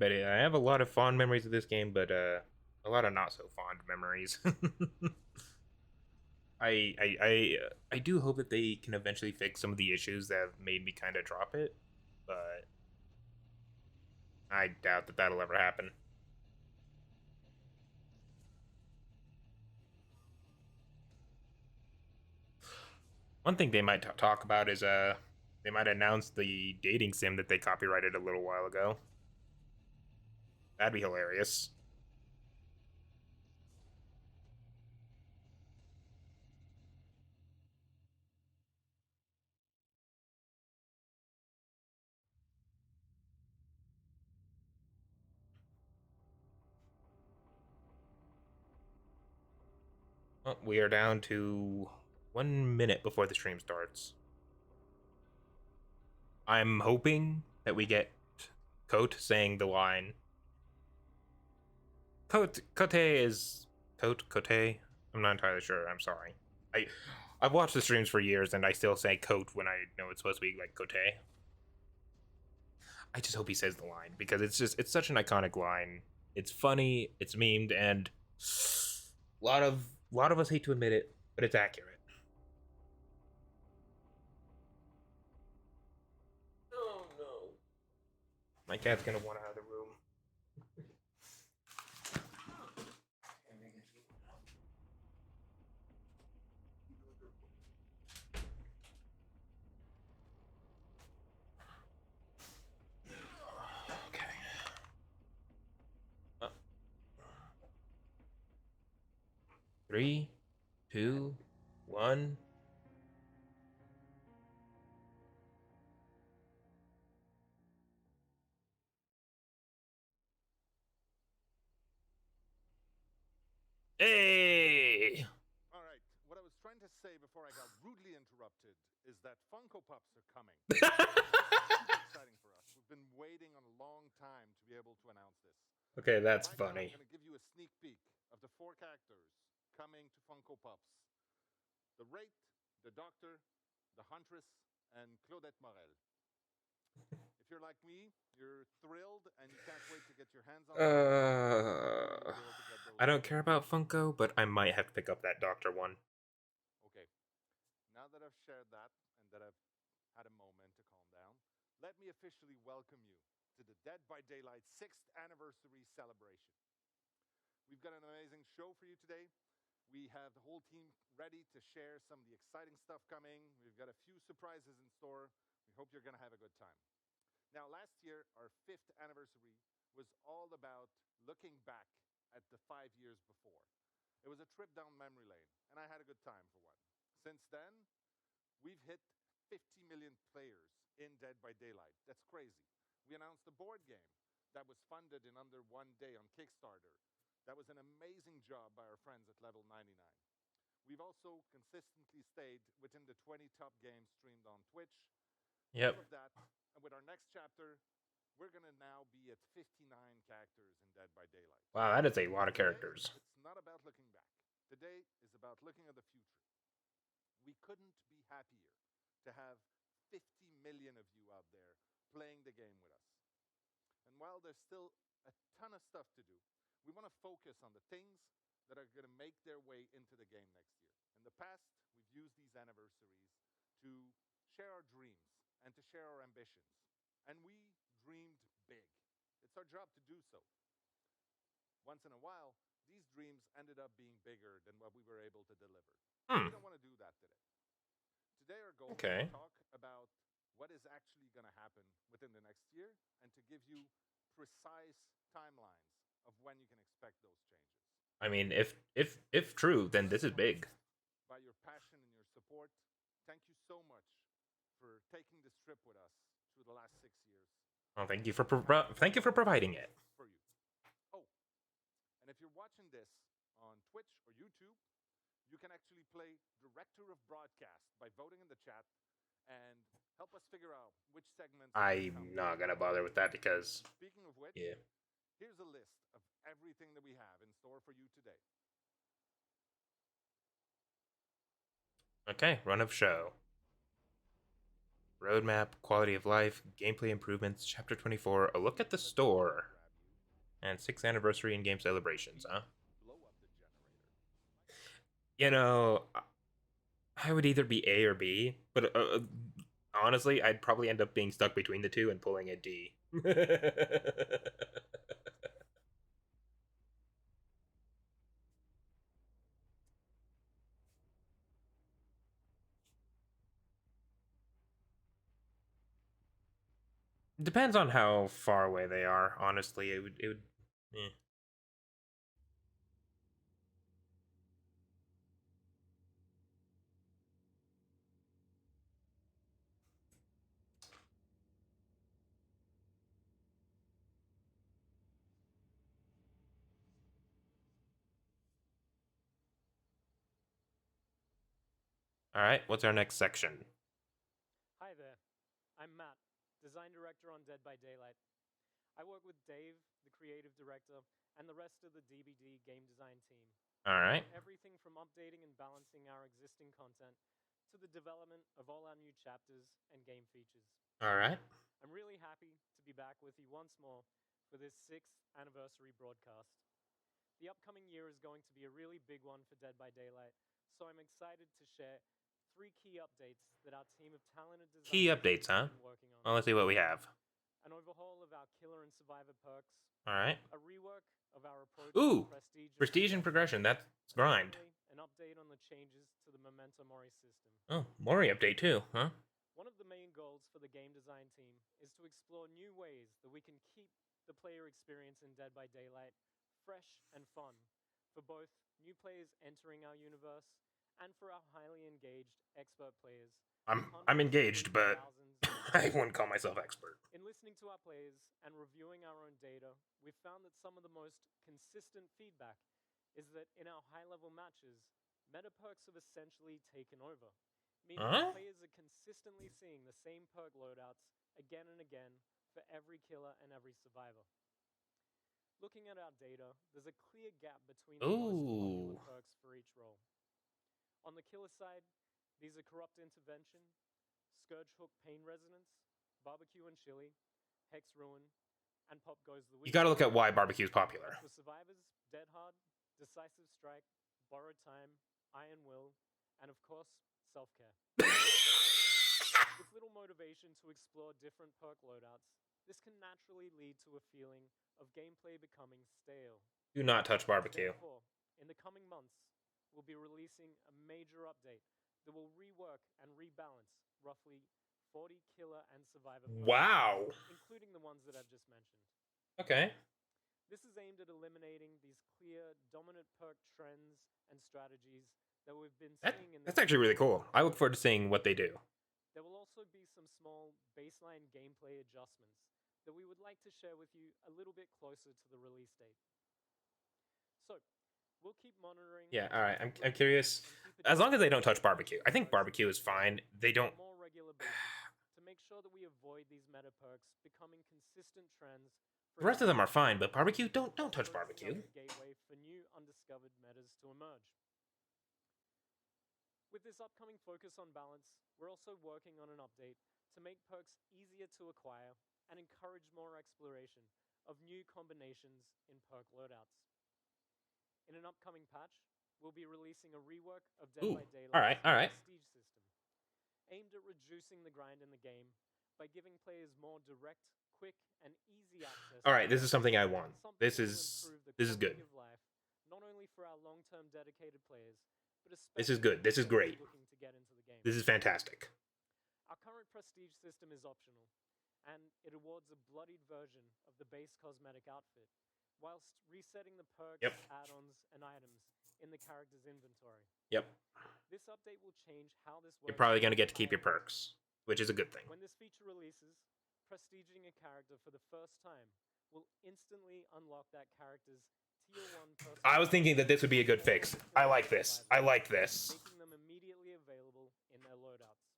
admit it. I have a lot of fond memories of this game, but a lot of not so fond memories. I do hope that they can eventually fix some of the issues that have made me kind of drop it, but I doubt that that'll ever happen. One thing they might talk about is they might announce the dating sim that they copyrighted a little while ago. That'd be hilarious. Well, we are down to 1 minute before the stream starts. I'm hoping that we get Coat saying the line. Cote is Cote. I'm not entirely sure. I'm sorry. I I've watched the streams for years and I still say Coat when I know it's supposed to be like Cote. I just hope he says the line because it's such an iconic line. It's funny, it's memed, and a lot of us hate to admit it, but it's accurate. Oh no. My cat's gonna want out of the room. Okay. Uh, 3, 2, 1. Hey! All right. What I was trying to say before I got rudely interrupted is that Funko Pops are coming. Super exciting for us. We've been waiting on a long time to be able to announce this. Okay, that's Right now, I'm funny. going to give you a sneak peek of the 4 characters coming to Funko Pops: the Wraith, the Doctor, the Huntress, and Claudette Morel. If you're like me, you're thrilled and you can't wait to get your hands on them. Uh, You'll be able to get those I don't today. care about Funko, but I might have to pick up that Doctor one. Okay. Now that I've shared that and that I've had a moment to calm down, let me officially welcome you to the Dead by Daylight 6th anniversary celebration. We've got an amazing show for you today. We have the whole team ready to share some of the exciting stuff coming. We've got a few surprises in store. We hope you're going to have a good time. Now, last year, our 5th anniversary was all about looking back at the 5 years before. It was a trip down memory lane, and I had a good time for one. Since then, we've hit 50 million players in Dead by Daylight. That's crazy. We announced a board game that was funded in under 1 day on Kickstarter. That was an amazing job by our friends at Level 99. We've also consistently stayed within the 20 top games streamed on Twitch. All Yep. of that, and with our next chapter, we're going to now be at 59 characters in Dead by Daylight. Wow, that is a lot of Today, characters. it's not about looking back. Today is about looking at the future. We couldn't be happier to have 50 million of you out there playing the game with us. And while there's still a ton of stuff to do, we want to focus on the things that are going to make their way into the game next year. In the past, we've used these anniversaries to share our dreams and to share our ambitions. And we dreamed big. It's our job to do so. Once in a while, these dreams ended up being bigger than what we were able to deliver. Hmm. We don't want to do that today. Today, our goal is to Okay. talk about what is actually going to happen within the next year and to give you precise timelines of when you can expect those changes. I mean, if true, then this is big. By your passion and your support, thank you so much for taking this trip with us through the last 6 years. Well, thank you for providing it. For you. Oh, and if you're watching this on Twitch or YouTube, you can actually play Director of Broadcast by voting in the chat and help us figure out which segments are going to come I'm not gonna bother with that because Speaking of which, yeah. here's a list of everything that we have in store for you today. Okay, run of show. Roadmap, quality of life, gameplay improvements, chapter 24, a look at the store. And 6th anniversary in-game celebrations, huh? Blow up the generator. You know, I would either be A or B, but honestly, I'd probably end up being stuck between the two and pulling a D. Depends on how far away they are. Honestly, it would. Eh. All right, what's our next section? Hi there, I'm Matt, design director on Dead by Daylight. I work with Dave, the creative director, and the rest of the DBD game design team. All right. On everything from updating and balancing our existing content to the development of all our new chapters and game features. All right. I'm really happy to be back with you once more for this 6th anniversary broadcast. The upcoming year is going to be a really big one for Dead by Daylight, so I'm excited to share 3 key updates that our team of talented designers Key updates, huh? have been working on. Well, let's see what we have. An overhaul of our killer and survivor perks. All right. A rework of our approach Ooh, to prestige and progression. That's grind. Finally, an update on the changes to the Memento Mori system. Oh, Mori update too, huh? One of the main goals for the game design team is to explore new ways that we can keep the player experience in Dead by Daylight fresh and fun for both new players entering our universe and for our highly engaged expert players. I'm engaged, but I wouldn't call myself expert. In listening to our players and reviewing our own data, we've found that some of the most consistent feedback is that in our high-level matches, meta perks have essentially taken over, meaning players are consistently seeing the same perk loadouts again and again for every killer and every survivor. Looking at our data, there's a clear gap between the most popular perks for each role. On the killer side, these are Corrupt Intervention, Scourge Hook Pain Resonance, Barbecue and Chili, Hex Ruin, and Pop Goes the Weak. You gotta look at why barbecue is popular. For survivors, Dead Hard, Decisive Strike, Borrowed Time, Iron Will, and of course, Self-Care. With little motivation to explore different perk loadouts, this can naturally lead to a feeling of gameplay becoming stale. Do not touch barbecue. Therefore, in the coming months, we'll be releasing a major update that will rework and rebalance roughly 40 killer and survivor perks, wow, including the ones that I've just mentioned. Okay. This is aimed at eliminating these clear, dominant perk trends and strategies that we've been seeing in That's actually really cool. I look forward to seeing what they do. There will also be some small baseline gameplay adjustments that we would like to share with you a little bit closer to the release date. So, we'll keep monitoring. Yeah, all right. I'm curious. As long as they don't touch barbecue, I think barbecue is fine. They don't. More regular basis to make sure that we avoid these meta perks becoming consistent trends. The rest of them are fine, but barbecue, don't touch barbecue. Gateway for new undiscovered metas to emerge. With this upcoming focus on balance, we're also working on an update to make perks easier to acquire and encourage more exploration of new combinations in perk loadouts. In an upcoming patch, we'll be releasing a rework of Dead by Daylight's prestige system, aimed at reducing the grind in the game by giving players more direct, quick, and easy access. All right, this is something I want. This is good. Of life, not only for our long-term dedicated players, but especially this is good. This is great. Looking to get into the game. This is fantastic. Our current prestige system is optional, and it awards a bloodied version of the base cosmetic outfit, whilst resetting the perks, add-ons, and items in the character's inventory. Yep. This update will change how this works. You're probably going to get to keep your perks, which is a good thing. When this feature releases, prestiging a character for the first time will instantly unlock that character's Tier 1 personality. I was thinking that this would be a good fix. I like this. I like this. Making them immediately available in their loadouts.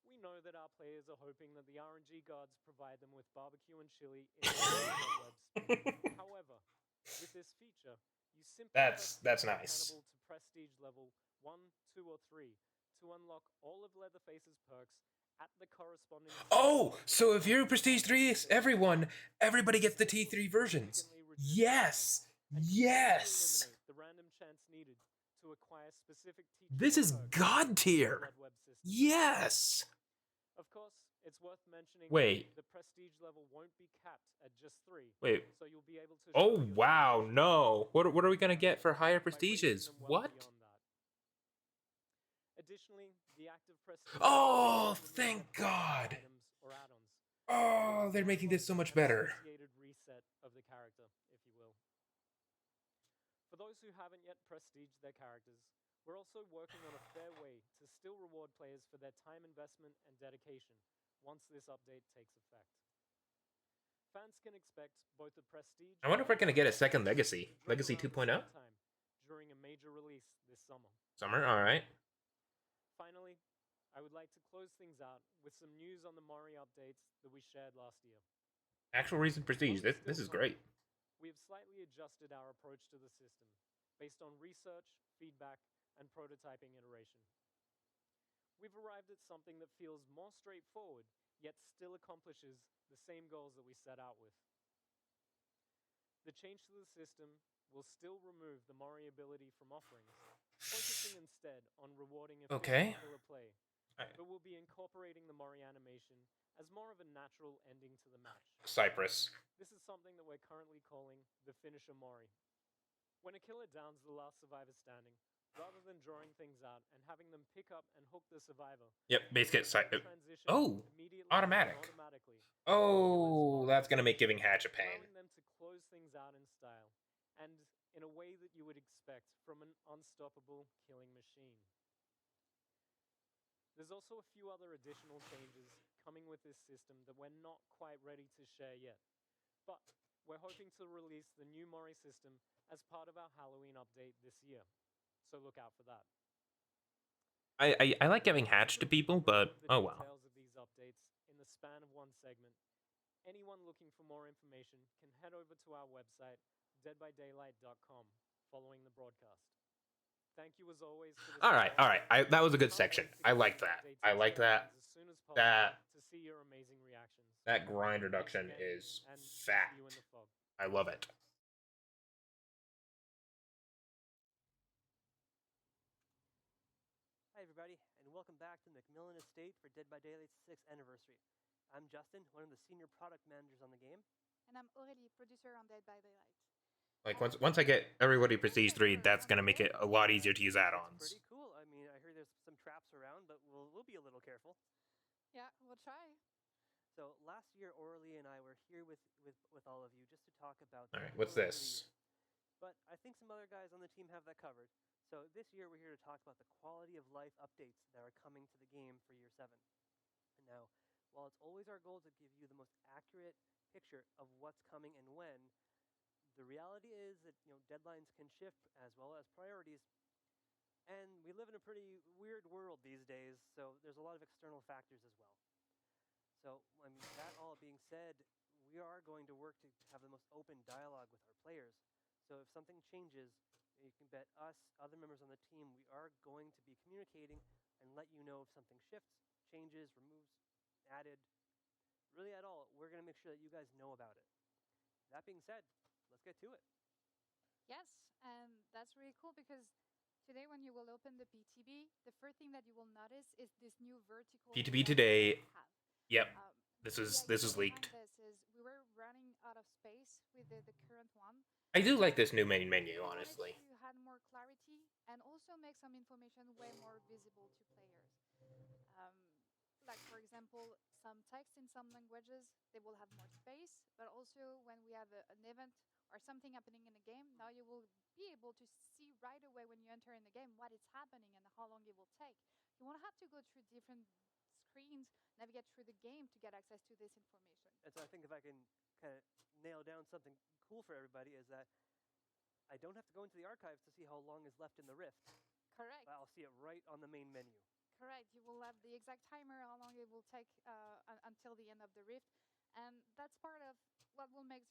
We know that our players are hoping that the RNG gods provide them with barbecue and chili in their webs. However, with this feature, you simply that's nice. To prestige level 1, 2, or 3 to unlock all of Leatherface's perks at the corresponding. Oh, so if you're Prestige 3, everybody gets the T3 versions. Yes. Yes. Eliminate the random chance needed to acquire specific teacher This is perks god tier. in the Blood Web system. Yes. Of course, it's worth mentioning Wait. the prestige level won't be capped at just 3. Wait. So you'll be able to Oh, show your wow. skills No. What are we going to get for higher by raising prestiges? them well What? beyond that. Additionally, the active prestige Oh, will remove thank the God. items or add-ons. Oh, they're making this so much An better. associated reset of the character, if you will. For those who haven't yet prestiged their characters, we're also working on a fair way to still reward players for their time investment and dedication once this update takes effect. Fans can expect both the prestige. I wonder if we're going to get a second Legacy. to drop Legacy around the 2.0? same time during a major release this summer. Summer? Alright. Finally, I would like to close things out with some news on the Mori updates that we shared last year. Actual Reason Prestige. This is great. We have slightly adjusted our approach to the system based on research, feedback, and prototyping iteration. We've arrived at something that feels more straightforward, yet still accomplishes the same goals that we set out with. The change to the system will still remove the Mori ability from offerings, focusing instead on rewarding efficient killer play, but we'll be incorporating the Mori animation as more of a natural ending to the match. Cypress. This is something that we're currently calling the finisher Mori. When a killer downs the last survivor standing, rather than drawing things out and having them pick up and hook the survivor. Yep, basically transition oh, automatic. automatically. Oh, that's gonna make giving Hatch a pain. Allowing them to close things out in style, and in a way that you would expect from an unstoppable killing machine. There's also a few other additional changes coming with this system that we're not quite ready to share yet, but we're hoping to release the new Mori system as part of our Halloween update this year, so look out for that. I like giving Hatch to people, but oh well. Details of these updates in the span of one segment. Anyone looking for more information can head over to our website, deadbydaylight.com, following the broadcast. Thank you as always. All right. That was a good section. I like that. I like that. To see your amazing reactions. That grind reduction is fat. I love it. Hi everybody, and welcome back to Macmillan Estate for Dead by Daylight's 6th anniversary. I'm Justin, one of the senior product managers on the game. And I'm Aurélie, producer on Dead by Daylight. Like once I get everybody Prestige 3, that's gonna make it a lot easier to use add-ons. Pretty cool. I mean, I hear there's some traps around, but we'll be a little careful. Yeah, we'll try. So last year, Aurélie and I were here with all of you just to talk about. All right, what's this? But I think some other guys on the team have that covered. So this year we're here to talk about the quality of life updates that are coming to the game for year 7. And now, while it's always our goal to give you the most accurate picture of what's coming and when, the reality is that deadlines can shift as well as priorities. And we live in a pretty weird world these days, so there's a lot of external factors as well. So, I mean, that all being said, we are going to work to have the most open dialogue with our players. So if something changes, you can bet us, other members on the team, we are going to be communicating and let you know if something shifts, changes, removes, added, really at all. We're going to make sure that you guys know about it. That being said, let's get to it. Yes, and that's really cool because today when you will open the PTB, the first thing that you will notice is this new vertical PTB today. Yep. This is leaked. We were running out of space with the current one. I do like this new main menu, honestly. You had more clarity and also make some information way more visible to players. Like for example, some text in some languages, they will have more space, but also when we have an event or something happening in the game, now you will be able to see right away when you enter in the game what is happening and how long it will take. You won't have to go through different screens, navigate through the game to get access to this information. And so I think if I can kind of nail down something cool for everybody is that I don't have to go into the archives to see how long is left in the Rift. Correct. I'll see it right on the main menu. Correct. You will have the exact timer, how long it will take until the end of the Rift. And that's part of what will make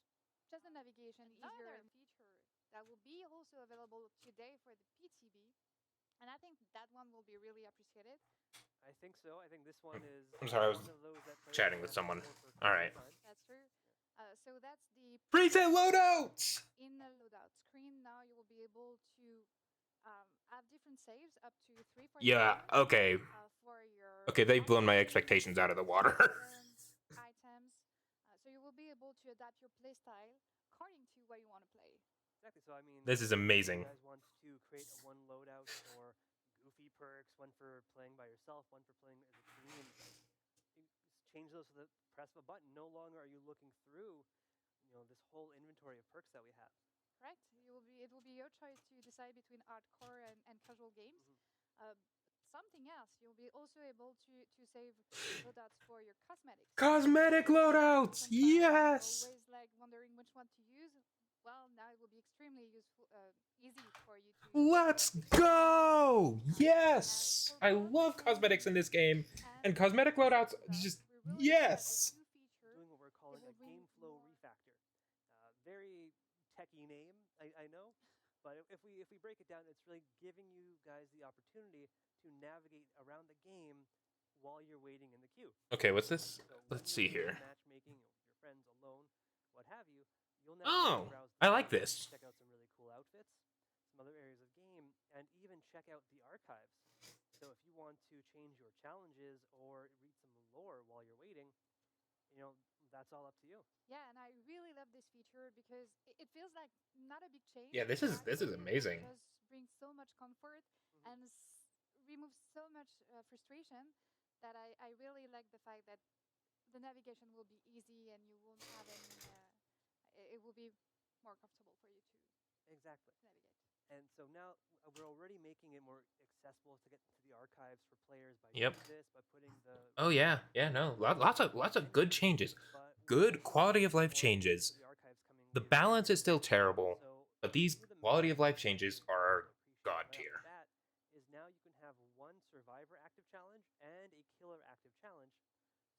just the navigation easier. Another feature that will be also available today for the PTB. And I think that one will be really appreciated. I think so. I think this one is I'm sorry, I was one of those that players chatting are with gonna someone. hunt for quite All some right. time. That's true. So that's the Preset loadouts! in the loadout screen. Now you will be able to have different saves up to 3 for the Yeah, moment, okay. for your Okay, they've blown my items, expectations out of the water. weapons, items. So you will be able to adapt your playstyle according to what you want to play. Exactly. So I mean, This is if amazing. you guys want to create one loadout for goofy perks, one for playing by yourself, one for playing as a team, you just change those to the press of a button. No longer are you looking through, this whole inventory of perks that we have. Correct. It will be your choice to decide between hardcore and casual games. Something else, you'll be also able to save loadouts for your cosmetics. Cosmetic loadouts! Different styles, Yes! always like wondering which one to use. Well, now it will be extremely useful, easy for you to. Let's go! Yes! I love cosmetics in this game, and cosmetic loadouts just yes! Doing what we're calling a game flow refactor. Very techie name, I know, but if we break it down, it's really giving you guys the opportunity to navigate around the game while you're waiting in the queue. Okay, what's this? So Let's see here. Matchmaking, your friends alone, what have you, you'll now Oh, browse I the like map, this. check out some really cool outfits, some other areas of game, and even check out the archives. So if you want to change your challenges or read some lore while you're waiting, that's all up to you. Yeah, and I really love this feature because it feels like not a big change. Yeah, this is amazing. It just brings so much comfort and removes so much frustration that I really like the fact that the navigation will be easy and you won't have any. It will be more comfortable for you to Exactly. navigate. And so now we're already making it more accessible to get to the archives for players by Yep. doing this, by putting the. Oh yeah, no, lots of good changes. But we Good also quality of have life more changes. the archives coming The later balance this is still year. terrible, So but these two of the quality main of life changes changes are appreciate god right off tier. the bat is now you can have one survivor active challenge and a killer active challenge.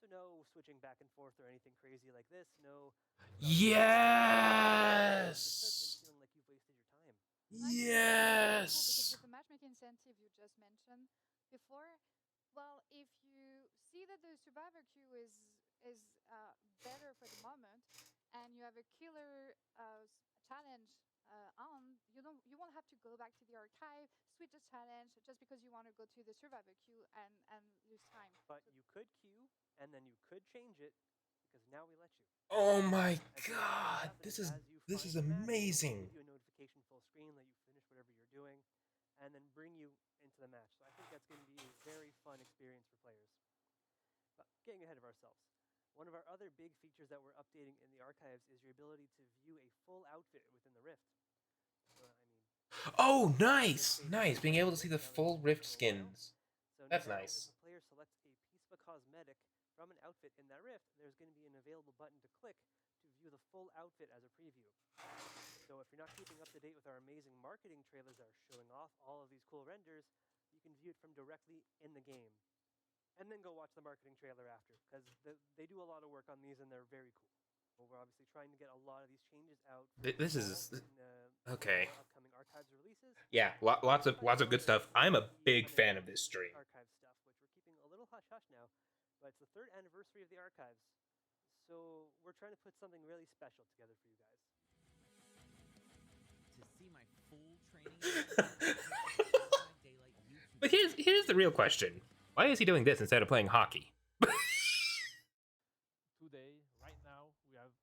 So no switching back and forth or anything crazy like this. No. Yes. Just feeling like you've wasted your time. Because Yes. with the matchmaking incentive you just mentioned before, well, if you see that the survivor queue is better for the moment, and you have a killer challenge on, you won't have to go back to the archive, switch the challenge just because you want to go to the survivor queue and lose time. But you could queue, and then you could change it, because now we let you. Oh my And so god, as this you is find the match, it'll amazing. give you a notification full screen that you finished whatever you're doing, and then bring you into the match. So I think that's going to be a very fun experience for players. But getting ahead of ourselves, one of our other big features that we're updating in the archives is your ability to view a full outfit within the Rift. So, Oh, nice. Being able to see the full Rift skins. So That's now, nice. if a player selects a piece of a cosmetic from an outfit in that Rift, there's going to be an available button to click to view the full outfit as a preview. So if you're not keeping up to date with our amazing marketing trailers that are showing off all of these cool renders, you can view it from directly in the game. And then go watch the marketing trailer after, because they do a lot of work on these and they're very cool. We're obviously trying to get a lot of these changes out. This is okay. Upcoming archives releases. Yeah, lots of good stuff. I'm a big fan of this stream. Archive stuff, which we're keeping a little hush hush now, but it's the 3rd anniversary of the archives, so we're trying to put something really special together for you guys. To see my full training. By Daylight YouTube. But here's the real question: why is he doing this instead of playing hockey? Today, right now, we have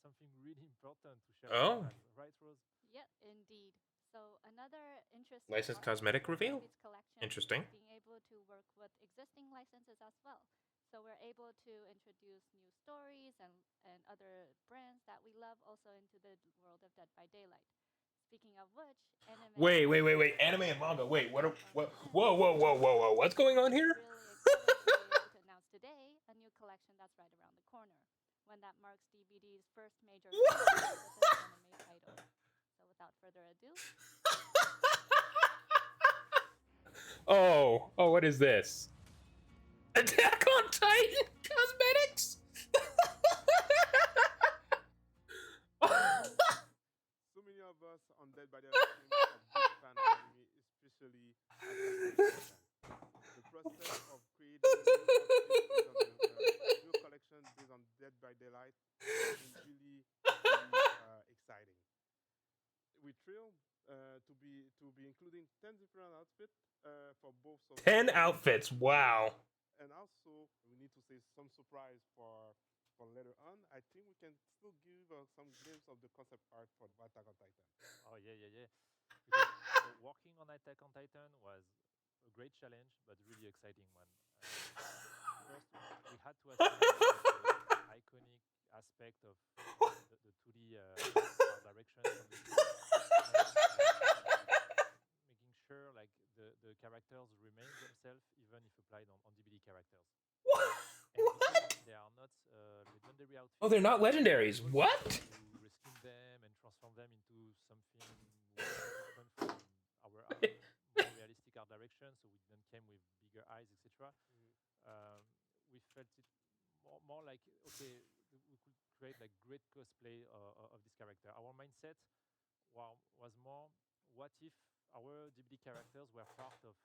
something really important to share. Oh. With us, right, Rose? Yeah, indeed. So another interesting Licensed part cosmetic of reveal? its collection Interesting. is being able to work with existing licenses as well. So we're able to introduce new stories and other brands that we love also into the world of Dead by Daylight. Speaking of which, anime. Wait. Anime and manga. Wait, what? Whoa. What's going on here? Really excited to be able to announce today a new collection that's right around the corner, one that marks DBD's first major collaboration with an anime title. So without further ado, Oh, what is this? Attack on Titan cosmetics? So many of us on Dead by Daylight team are big fan of anime, especially Attack on Titan. The process of creating thrilled to be including 10 different outfits for both of 10 outfits. Wow. And also we need to say some surprise for later on. I think we can still give some glimpse of the concept art for Attack on Titan. Oh yeah. Because working on Attack on Titan was a great challenge, but really exciting one. First, we had to assimilate the iconic aspect of the 2D art direction from the show, and making sure like the characters remain themselves even if applied on DBD characters. And because they are not legendary outfits, Oh, they're not legendaries. we What? to reskin them and transform them into something way different from our more realistic art direction. So we then came with bigger eyes, etc. We felt it more like okay, we could create like great cosplay of this character. Our mindset was more what if our DBD characters were part of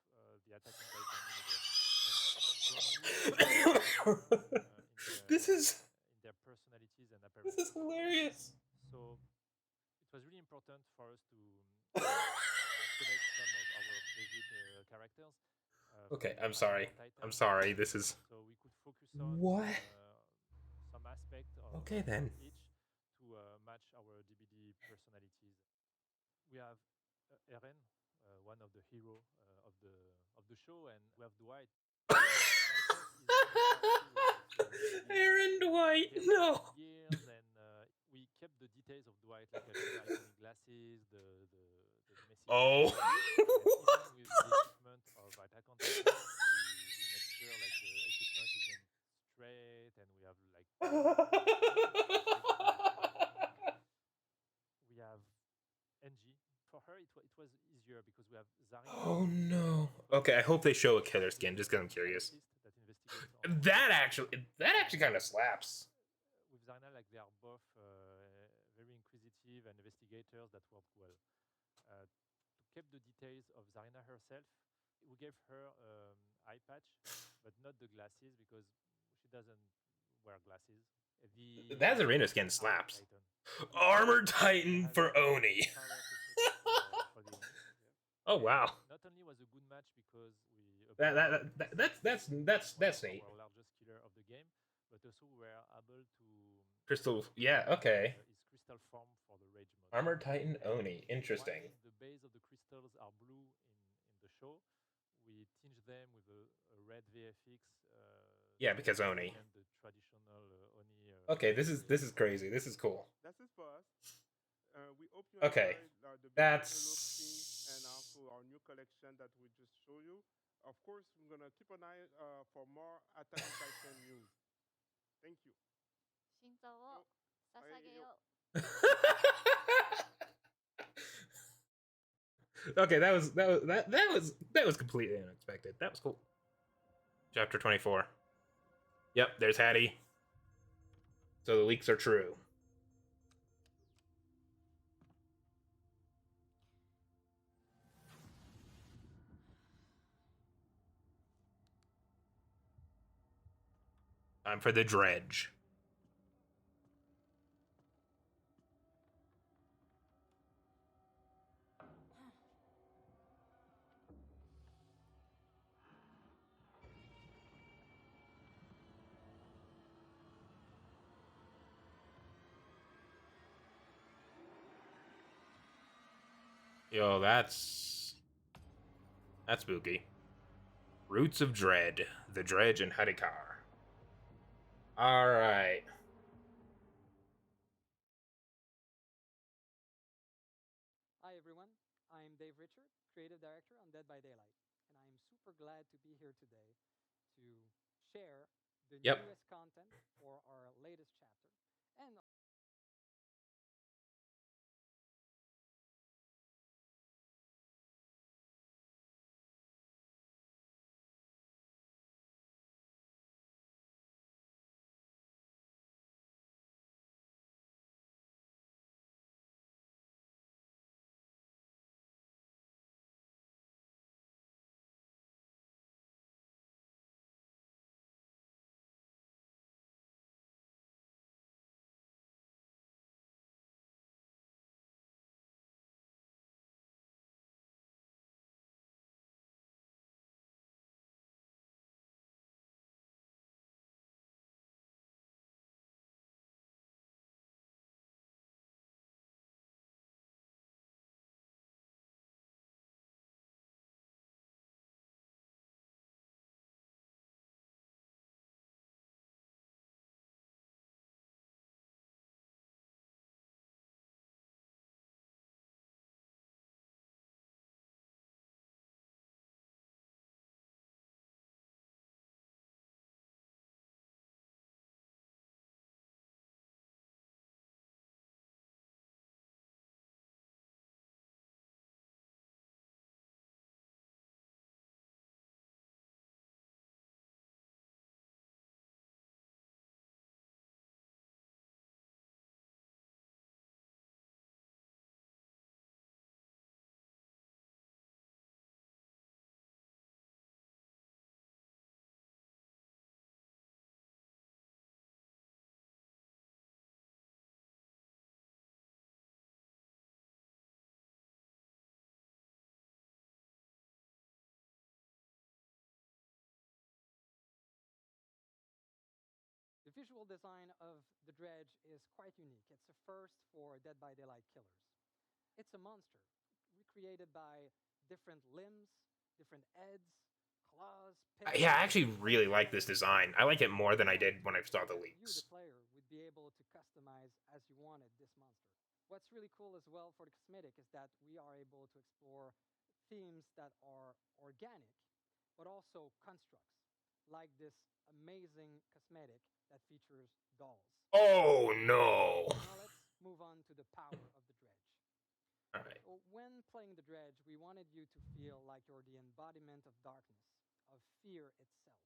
the Attack on Titan universe This is in their personalities and appearance. this is hilarious. So it was really important for us to select some of our favorite characters. Okay, from I'm sorry. Attack on Titan. I'm sorry. This is So we could focus on what? some aspect Okay, then. of each to match our DBD personalities. We have Eren, one of the hero of the show, and we have Dwight. Aaron Dwight, no. Years, and we kept the details of Dwight, like the iconic glasses, the messy. Oh. Even with the equipment of Attack on Titan, we made sure like the equipment isn't straight, and we have like we have NG. For her, it was easier because we have Zarina. Oh no. Okay, I hope they show a killer skin just because I'm curious. That actually kind of slaps. With Zarina, like they are both very inquisitive and investigators that work well. To keep the details of Zarina herself, we gave her eye patch, but not the glasses because she doesn't wear glasses. That Zarina skin slaps. Armored Titan for Oni. Oh wow. Not only was a good match because we that's neat. our largest killer of the game, but also we were able to Crystal, yeah, okay. his crystal form for the rage mode. Armored Titan Oni, interesting. While the base of the crystals are blue in the show, we tinge them with a red VFX. Yeah, because Oni. And the traditional Oni. Okay, this is crazy. This is cool. That's it for us. We hope you Okay, enjoyed the that's and also our new collection that we just show you. Of course, we're gonna keep an eye for more Attack on Titan news. Thank you. 心臓を捧げよう。 Okay, that was completely unexpected. That was cool. Chapter 24. Yep, there's Hattie. So the leaks are true. Time for the dredge. Yo, that's spooky. Roots of Dread, the Dredge and Hadikar. All right. Hi everyone, I'm Dave Richard, Creative Director on Dead by Daylight, and I'm super glad to be here today to share the newest content for our latest chapter and visual design of the dredge is quite unique. It's a first for Dead by Daylight killers. It's a monster, recreated by different limbs, different heads, claws, Yeah, I actually really like this design. I like it more than I did when I saw the You, leaks. the player, would be able to customize as you wanted this monster. What's really cool as well for the cosmetic is that we are able to explore themes that are organic, but also constructs, like this amazing cosmetic that features dolls. Oh no! Now let's move on to the power of the dredge. All right. So when playing the dredge, we wanted you to feel like you're the embodiment of darkness, of fear itself.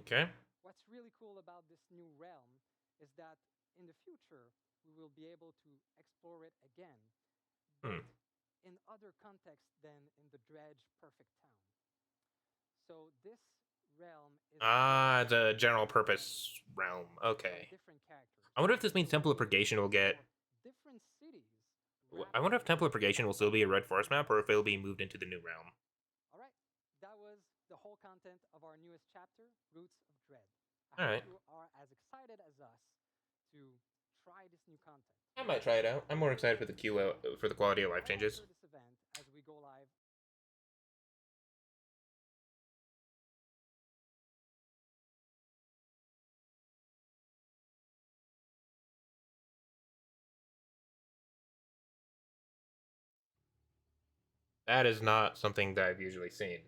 Okay. What's really cool about this new realm is that in the future, we will be able to explore it again, but Hmm. in other contexts than in the Dredge Perfect Town. So this realm is Ah, built the on general different purpose languages realm. from Okay. different characters. I wonder if this means So Temple of you will Purgation will get. explore different cities I wrapped wonder if in Temple of Purgation will Dead still by be a Red Daylight. Forest map or if it'll be moved into the new realm. All right, that was the whole content of our newest chapter, Roots of Dread. I All hope right. you are as excited as us to to try this new content. I might try it out. I'm more excited for the for the quality of life Right changes. after this event, as we go live, That is not something that I've usually seen.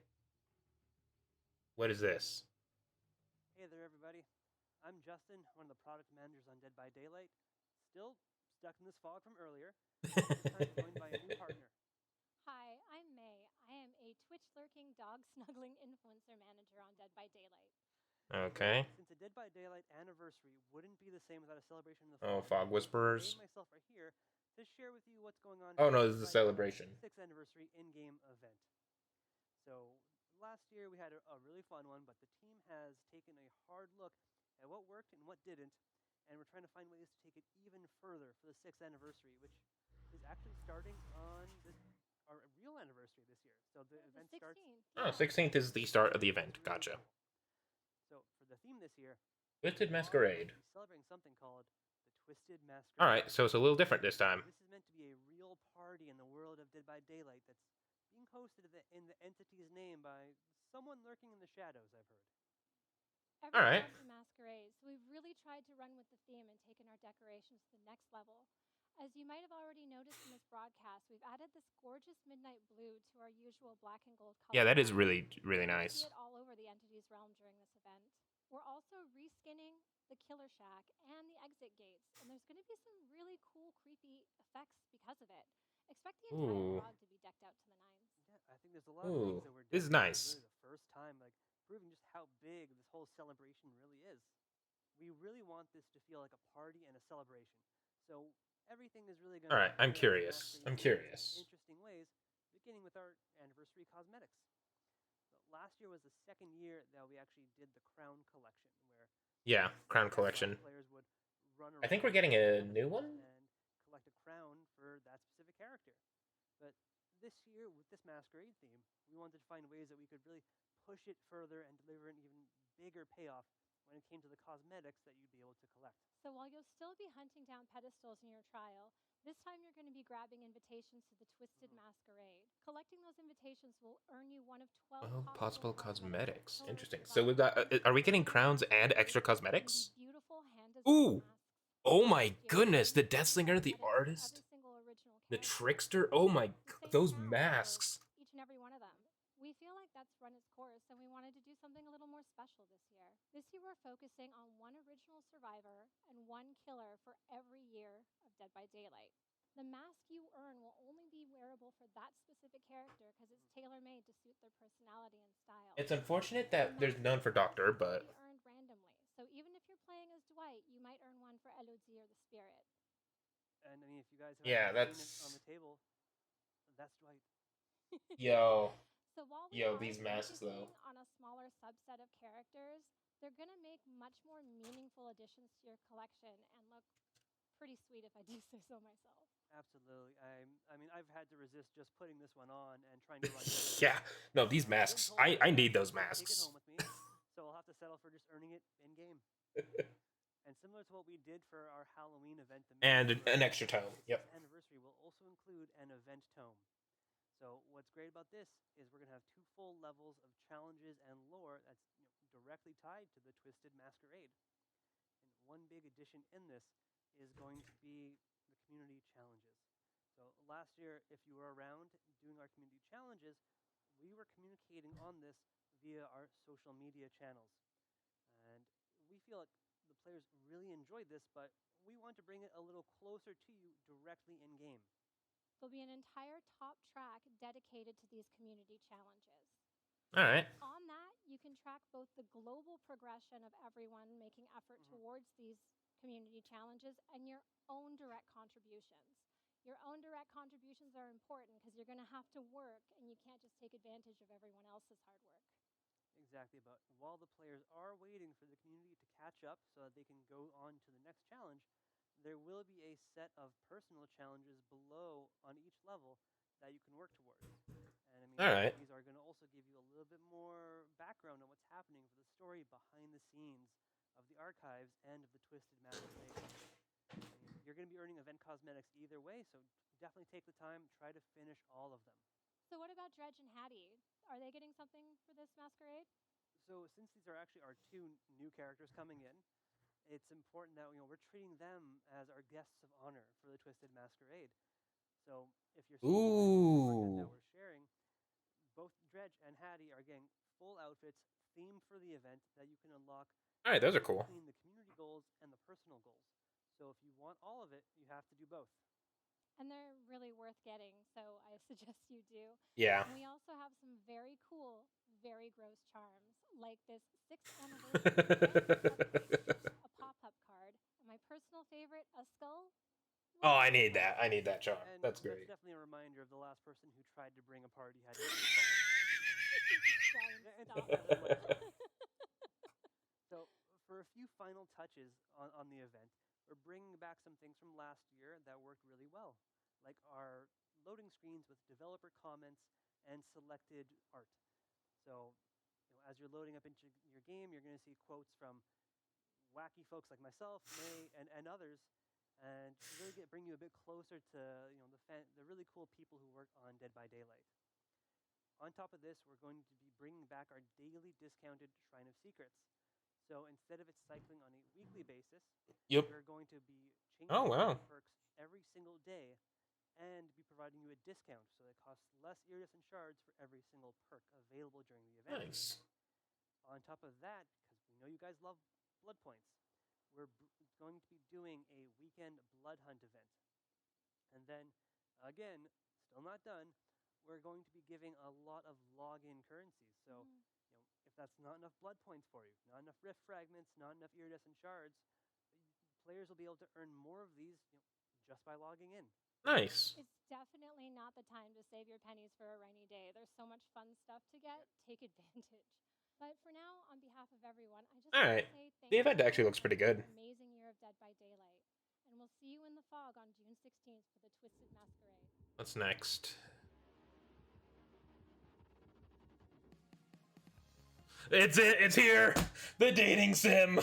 What is this? Hey there, everybody. I'm Justin, one of the product managers on Dead by Daylight. Still stuck in this fog from earlier, but this time joined by a new partner. Hi, I'm May. I am a Twitch lurking, dog snuggling influencer manager on Dead by Daylight. Okay. Since the Dead by Daylight anniversary wouldn't be the same without a celebration in the Oh, fog, Fog Whisperers. I myself are here to share with you what's going on. Oh, for no, the this is a Dead by Daylight celebration. 6th anniversary in-game event. So last year we had a really fun one, but the team has taken a hard look at what worked and what didn't, and we're trying to find ways to take it even further for the 6th anniversary, which is actually starting on our real anniversary this year. So the event starts. Oh, 16th is the start of the event. Gotcha. So for the theme this year, Twisted Masquerade. we're celebrating something called the Twisted Masquerade. All right, so it's a little different this time. This is meant to be a real party in the world of Dead by Daylight that's being hosted in the entity's name by someone lurking in the shadows, I've heard. Everyone All right. loves the Masquerade, so we've really tried to run with the theme and taken our decorations to the next level. As you might have already noticed in this broadcast, we've added this gorgeous midnight blue to our usual black and gold color. Yeah, that is palette. really, really You'll nice. see it all over the entity's realm during this event. We're also reskinning the Killer Shack and the exit gates, and there's going to be some really cool, creepy effects because of it. Expect the entire Ooh. frog to be decked out to the nines. Yeah, I think there's a lot of things that we're doing. This is nice. Really the first time, like proving just how big this whole celebration really is. We really want this to feel like a party and a celebration. So everything is really going to. All right, I'm curious. I'm curious. Interesting ways, beginning with our anniversary cosmetics. So last year was the second year that we actually did the Crown Collection, where Yeah, Crown Collection. players would run I think we're around getting a new one. and collect a crown for that specific character. But this year, with this Masquerade theme, we wanted to find ways that we could really push it further and deliver an even bigger payoff when it came to the cosmetics that you'd be able to collect. So while you'll still be hunting down pedestals in your trial, this time you're going to be grabbing invitations to the Twisted Masquerade. Collecting those invitations will earn you one of 12 Possible cosmetics. colors Interesting. of So we've got. Are we getting crowns and extra and cosmetics? beautiful hand-designed Ooh. masks. Oh my Last year, goodness! The we Deathslinger, the edits for artist, every single original the character. trickster. Oh my! The same Those crown for masks. each and every one of them. We feel like that's run its course, and we wanted to do something a little more special this year. This year, we're focusing on one original survivor and one killer for every year of Dead by Daylight. The mask you earn will only be wearable for that specific character because it's tailor-made to suit their personality and style. It's unfortunate that there's none for Doctor, but Be earned randomly. So even if you're playing as Dwight, you might earn one for Elodie or the Spirit. And I mean, if you guys have yeah, seen it that's on the table, that's Dwight. yo. So while we Yo, are these masks, focusing though. on a smaller subset of characters, they're going to make much more meaningful additions to your collection and look pretty sweet if I do say so myself. Absolutely. I mean, I've had to resist just putting this one on and trying to run. Yeah, no, these masks. I need those Take it masks. home with me, so I'll have to settle for just earning it in game. And similar to what we did for our Halloween event, And an extra tome. Yep. Anniversary will also include an event tome. So what's great about this is we're gonna have 2 full levels of challenges and lore that's directly tied to the Twisted Masquerade. And one big addition in this is going to be the community challenges. So last year, if you were around doing our community challenges, we were communicating on this via our social media channels. And we feel like the players really enjoyed this, but we want to bring it a little closer to you directly in game. There'll be an entire top track dedicated to these community challenges. All right. On that, you can track both the global progression of everyone making effort towards these community challenges and your own direct contributions. Your own direct contributions are important because you're going to have to work and you can't just take advantage of everyone else's hard work. Exactly, but while the players are waiting for the community to catch up so that they can go on to the next challenge, there will be a set of personal challenges below on each level that you can work towards. And I mean, All right. these are going to also give you a little bit more background on what's happening for the story behind the scenes of the archives and of the Twisted Masquerade. You're going to be earning event cosmetics either way, so definitely take the time, try to finish all of them. So what about Dredge and Hattie? Are they getting something for this Masquerade? So since these are actually our two new characters coming in, it's important that we're treating them as our guests of honor for the Twisted Masquerade. So if you're seeing the content that we're sharing, both Dredge and Hattie are getting full outfits themed for the event that you can unlock. All right, those are cool. Between the community goals and the personal goals. So if you want all of it, you have to do both. And they're really worth getting, so I suggest you do. Yeah. And we also have some very cool, very gross charms, like this 6th anniversary a pop-up card. And my personal favorite, a skull. Oh, I need that. I need that charm. And That's great. That's definitely a reminder of the last person who tried to bring a party had to So for a few final touches on the event, we're bringing back some things from last year that worked really well, like our loading screens with developer comments and selected art. So as you're loading up into your game, you're going to see quotes from wacky folks like myself, May, and others, and really bring you a bit closer to the really cool people who work on Dead by Daylight. On top of this, we're going to be bringing back our daily discounted Shrine of Secrets. So instead of it cycling on a weekly basis, we're going to be changing perks every single day and be providing you a discount. So it costs less iridescent shards for every single perk available during the event. Nice. On top of that, because we know you guys love blood points, we're going to be doing a weekend blood hunt event. And then, again, still not done, we're going to be giving a lot of login currencies. So if that's not enough blood points for you, not enough rift fragments, not enough iridescent shards, players will be able to earn more of these just by logging in. Nice. It's definitely not the time to save your pennies for a rainy day. There's so much fun stuff to get. Take advantage. But for now, on behalf of everyone, I just want to say thank you. The event actually looks pretty good. Amazing year of Dead by Daylight. And we'll see you in the fog on June 16th for the Twisted Masquerade. What's next? It's here! The dating sim!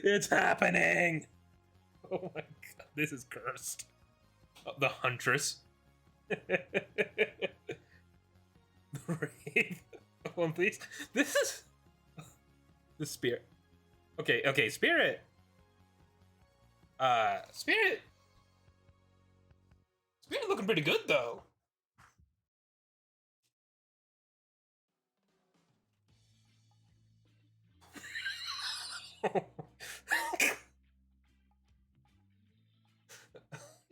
It's happening! Oh my god, this is cursed. Oh, the Huntress. The Wraith. One, please. This is... The Spirit. Okay, Spirit. Spirit looking pretty good, though. If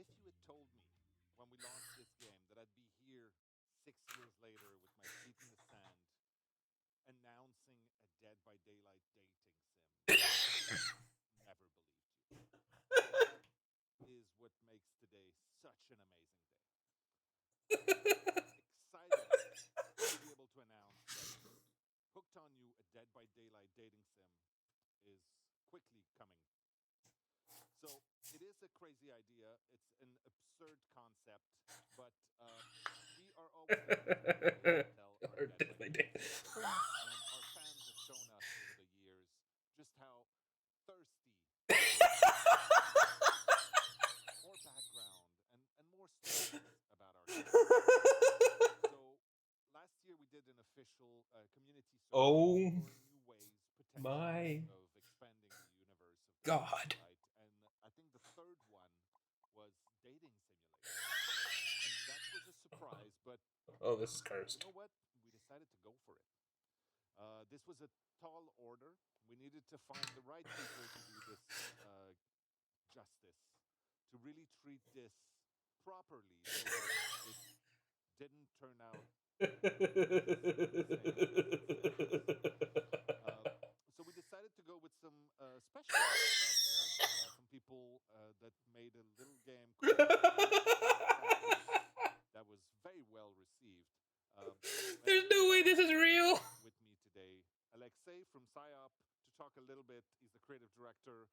you had told me when we launched this game that I'd be here 6 years later with my feet in the sand, announcing a Dead by Daylight dating sim, never believed you. Is what makes today such an amazing day. Excited to be able to announce that Hooked on You, a Dead by Daylight dating sim, is quickly coming. So it is a crazy idea. It's an absurd concept, but we are always tell our Dead by Daylight. And our fans have shown us over the years just how thirsty more background and more stories about our game. So last year we did an official community survey for new ways potentially of expanding the universe of God. Daylight, and I think the third one was dating simulator, and that was a surprise. But oh, this is cursed. you know what? We decided to go for it. This was a tall order. We needed to find the right people to do this justice, to really treat this properly, so that it didn't turn out. So we decided to go with some specialists out there, some people that made a little game that was very well received. There's no way this is real. With me today, Alexei from PsyOp, to talk a little bit. He's the creative director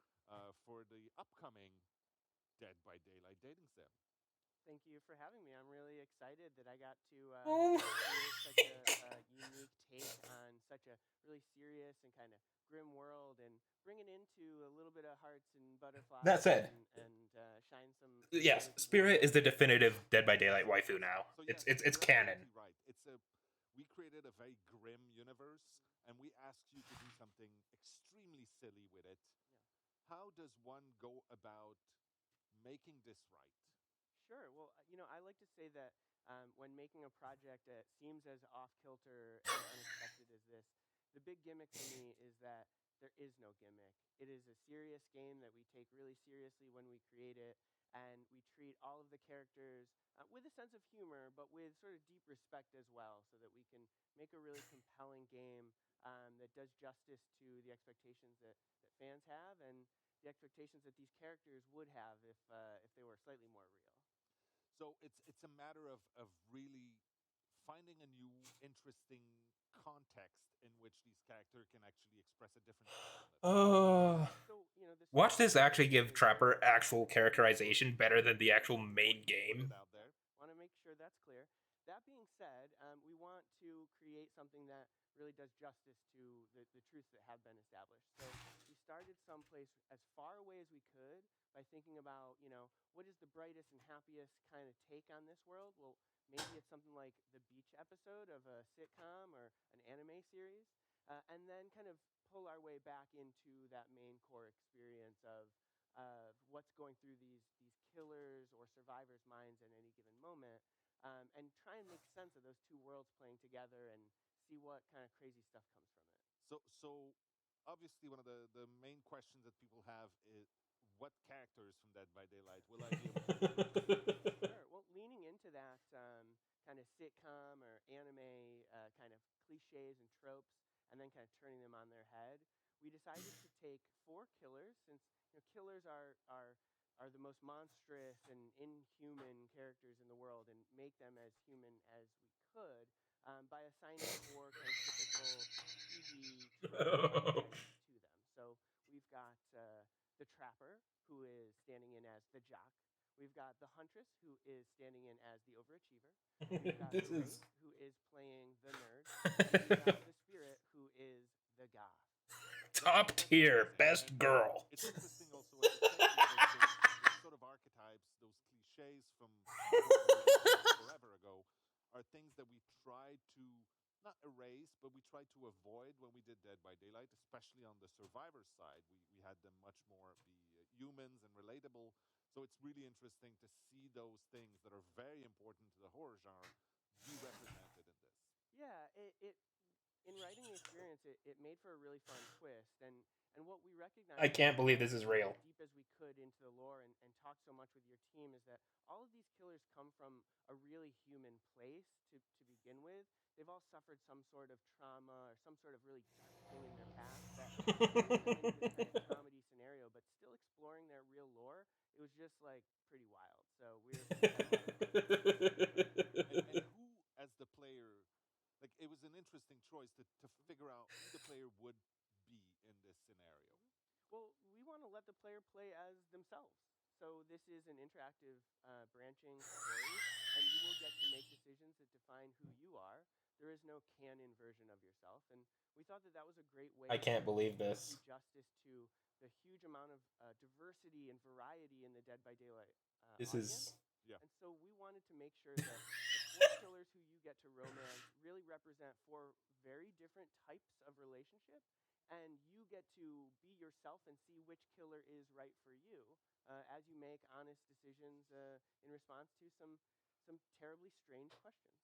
for the upcoming Dead by Daylight dating sim. Thank you for having me. I'm really excited that I got to Oh. create such a unique take on such a really serious and kind of grim world, and bring it into a little bit of hearts and butterflies. That said, and shine some. yes, really Spirit is the people. definitive Dead by Daylight waifu now. So It's yes, it's you're canon. absolutely right. We created a very grim universe, and we asked you to do something extremely silly with it. How does one go about making this right? Sure. Well, I like to say that when making a project that seems as off kilter and unexpected as this, the big gimmick for me is that there is no gimmick. It is a serious game that we take really seriously when we create it, and we treat all of the characters with a sense of humor, but with sort of deep respect as well, so that we can make a really compelling game that does justice to the expectations that fans have, and the expectations that these characters would have if they were slightly more real. So it's a matter of really finding a new, interesting context in which these characters can actually express a different sentiment. So Watch this actually give Trapper actual characterization better than the actual main game. Want to make sure that's clear. That being said, we want to create something that really does justice to the truths that have been established. So we started someplace as far away as we could by thinking about, what is the brightest and happiest kind of take on this world? Well, maybe it's something like the beach episode of a sitcom or an anime series, and then kind of pull our way back into that main core experience of what's going through these killers or survivors' minds at any given moment, and try and make sense of those two worlds playing together and see what kind of crazy stuff comes from it. So obviously one of the main questions that people have is what characters from Dead by Daylight will I be able to play? Sure. Well, leaning into that kind of sitcom or anime kind of cliches and tropes, and then kind of turning them on their head, we decided to take 4 killers, since killers are the most monstrous and inhuman characters in the world, and make them as human as we could, by assigning 4 kind of typical TV trope to them. So we've got the Trapper, who is standing in as the jock. We've got the Huntress, who is standing in as the overachiever. We've got This the is Wraith, who is playing the nerd. And we've got the Spirit, who is the goth. top tier, best girl. It's interesting also what you say, because those sort of archetypes, those cliches from forever ago, are things that we try to not erase, but we try to avoid when we did Dead by Daylight, especially on the survivor side. We had them much more be humans and relatable. So it's really interesting to see those things that are very important to the horror genre be represented in this. Yeah, it in writing the experience, it made for a really fun twist, and what we recognized. I can't believe this is real. As deep as we could into the lore and talk so much with your team, is that all of these killers come from a really human place to begin with. They've all suffered some sort of trauma or some sort of really dark thing in their past that brings them into this kind of comedy scenario, but still exploring their real lore. It was just like pretty wild. So we're and who, as the player, like it was an interesting choice to figure out who the player would be in this scenario. Well, we want to let the player play as themselves. So this is an interactive branching story, and you will get to make decisions that define who you are. There is no canon version of yourself, and we thought that was a great way I can't believe to this. do justice to the huge amount of diversity and variety in the Dead by Daylight This audience. is Yeah. And so we wanted to make sure that the 4 killers who you get to romance really represent 4 very different types of relationship, and you get to be yourself and see which killer is right for you as you make honest decisions in response to some terribly strange questions.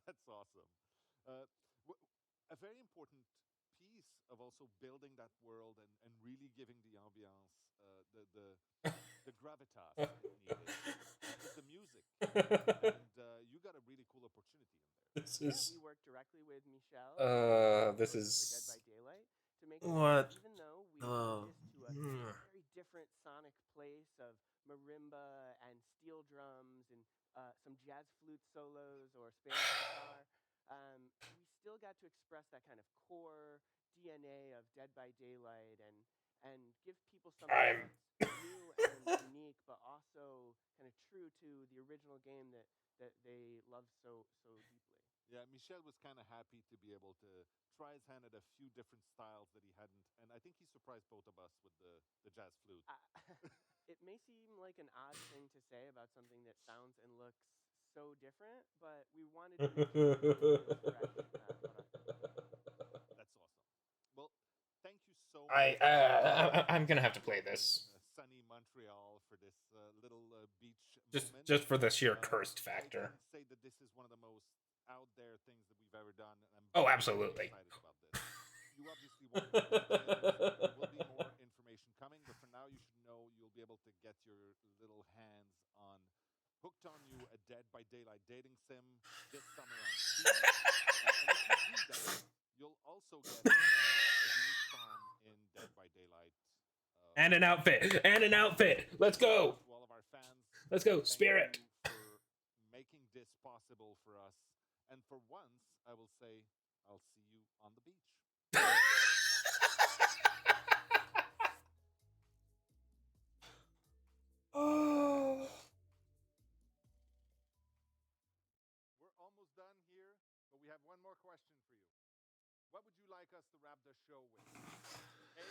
That's awesome. Uh, a very important piece of also building that world and really giving the ambiance, the gravitas it needed, is the music. And you got a really cool opportunity in there. This is we worked directly with Michelle. this For is Dead by Daylight to make what? Even though we brought this to a very different sonic place of marimba and steel drums and some jazz flute solos or Spanish guitar, we still got to express that kind of core DNA of Dead by Daylight and give people something I'm that's new and unique, but also kind of true to the style game that they love so deeply. Yeah, Michel was kind of happy to be able to try his hand at a few different styles that he hadn't, and I think he surprised both of us with the jazz flute. It may seem like an odd thing to say about something that sounds and looks so different, but we wanted to make sure it feels correct about our That's awesome. Well, thank you so much. I'm gonna have to play this. Sunny Montreal for this little beach moment. Just for the sheer cursed factor. I can say that this is one of the most out there things that we've ever done, and I'm Oh, very absolutely. excited about this. You obviously want more details. There will be more information coming, but for now, you should know you'll be able to get your little hands on Hooked on You, a Dead by Daylight dating sim this summer on Steam. And if you do that, you'll also get a unique farm in Dead by Daylight. And an outfit. And an outfit. Let's go. To all of our fans, Let's go. thank Spirit. you for making this possible for us. And for once, I will say, I'll see you on the beach. Oh. We're almost done here, but we have one more question for you. What would you like us to wrap the show with? A,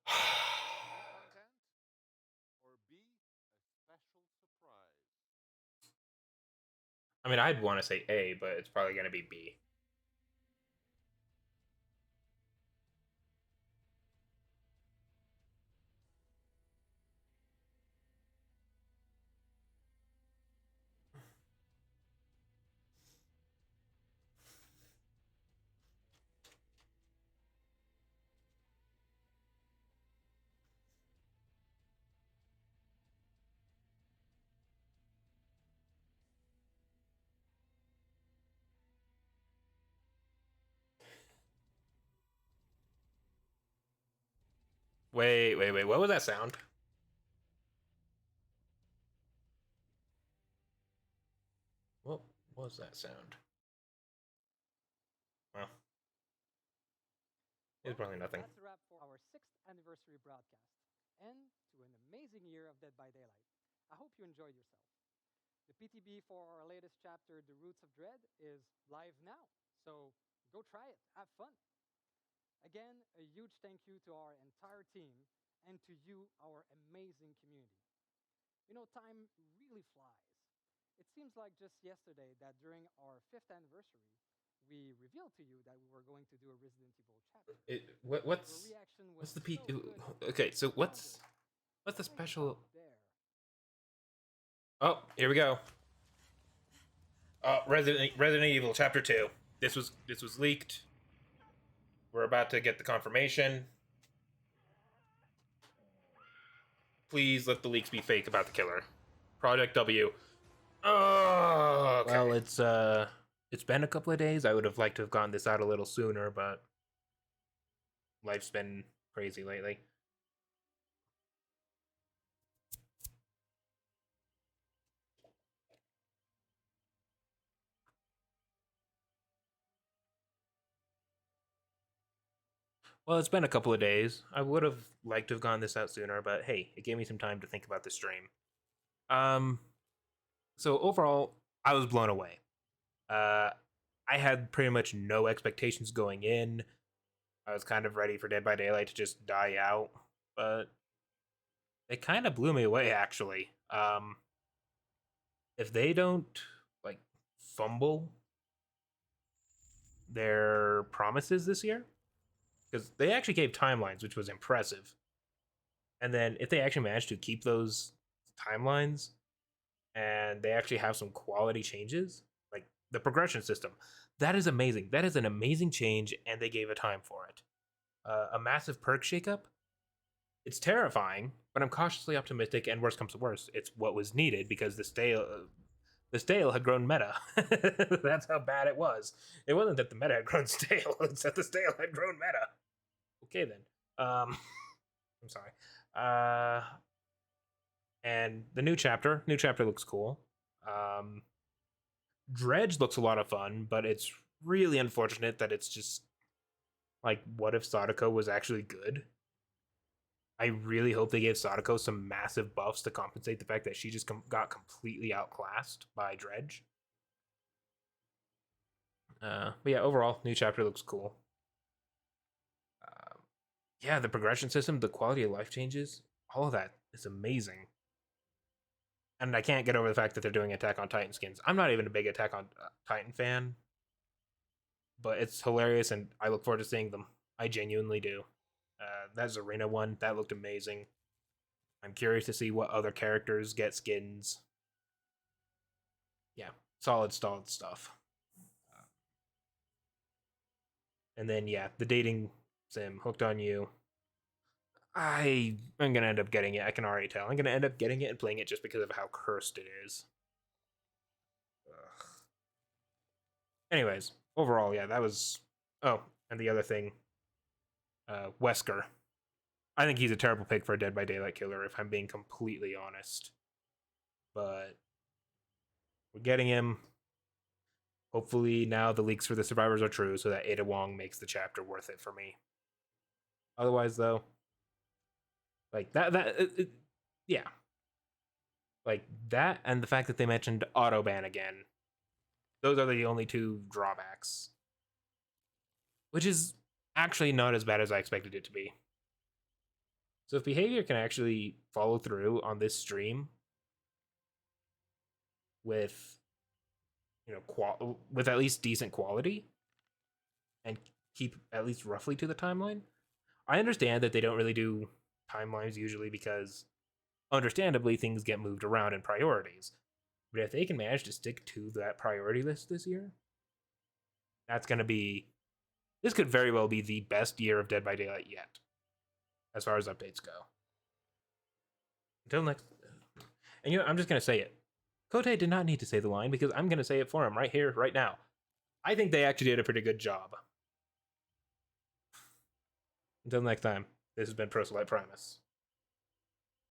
content, or B, a special surprise? I mean, I'd want to say A, but it's probably gonna be B. Wait. What was that sound? What was that sound? Well, it's probably nothing. That's a wrap for our 6th anniversary broadcast, and to an amazing year of Dead by Daylight. I hope you enjoyed yourself. The PTB for our latest chapter, The Roots of Dread, is live now, so go try it, have fun. Again, a huge thank you to our entire team and to you, our amazing community. You know, time really flies. It seems like just yesterday that during our 5th anniversary, we revealed to you that we were going to do a Resident Evil chapter. What's Your reaction what's was the so good. Okay, so what's the Right special? up there. Oh, here we go. Resident Evil Chapter 2. This was leaked. We're about to get the confirmation. Please let the leaks be fake about the killer. Project W. Oh, okay. Well, it's been a couple of days. I would have liked to have gotten this out a little sooner, but life's been crazy lately. Well, it's been a couple of days. I would have liked to have gotten this out sooner, but hey, it gave me some time to think about the stream. So overall, I was blown away. I had pretty much no expectations going in. I was kind of ready for Dead by Daylight to just die out, but it kind of blew me away, actually. If they don't, like, fumble their promises this year, because they actually gave timelines, which was impressive. And then if they actually manage to keep those timelines and they actually have some quality changes, like the progression system, that is amazing. That is an amazing change, and they gave a time for it. A massive perk shakeup. It's terrifying, but I'm cautiously optimistic, and worst comes to worst, it's what was needed because the stale had grown meta. That's how bad it was. It wasn't that the meta had grown stale, it's that the stale had grown meta. Okay then. I'm sorry. And the new chapter looks cool. Dredge looks a lot of fun, but it's really unfortunate that it's just like, what if Sadako was actually good? I really hope they gave Sadako some massive buffs to compensate the fact that she just got completely outclassed by Dredge. But yeah, overall, new chapter looks cool. Yeah, the progression system, the quality of life changes, all of that is amazing. And I can't get over the fact that they're doing Attack on Titan skins. I'm not even a big Attack on Titan fan, but it's hilarious, and I look forward to seeing them. I genuinely do. That Zarina one, that looked amazing. I'm curious to see what other characters get skins. Yeah, solid stuff. And then, yeah, the dating sim, Hooked on You. I'm gonna end up getting it. I can already tell. I'm gonna end up getting it and playing it just because of how cursed it is. Ugh. Anyways, overall, yeah, that was. Oh, and the other thing, Wesker. I think he's a terrible pick for a Dead by Daylight killer, if I'm being completely honest. But we're getting him. Hopefully now the leaks for the survivors are true, so that Ada Wong makes the chapter worth it for me. Otherwise, though, like yeah, like that, and the fact that they mentioned autoban again. Those are the only two drawbacks, which is actually not as bad as I expected it to be. So if behavior can actually follow through on this stream with, with at least decent quality and keep at least roughly to the timeline. I understand that they don't really do timelines usually because understandably things get moved around in priorities. But if they can manage to stick to that priority list this year, that's going to be, this could very well be the best year of Dead by Daylight yet, as far as updates go. Until next, and I'm just going to say it. Kote did not need to say the line because I'm going to say it for him right here, right now. I think they actually did a pretty good job. Until next time, this has been Proselyte Primus.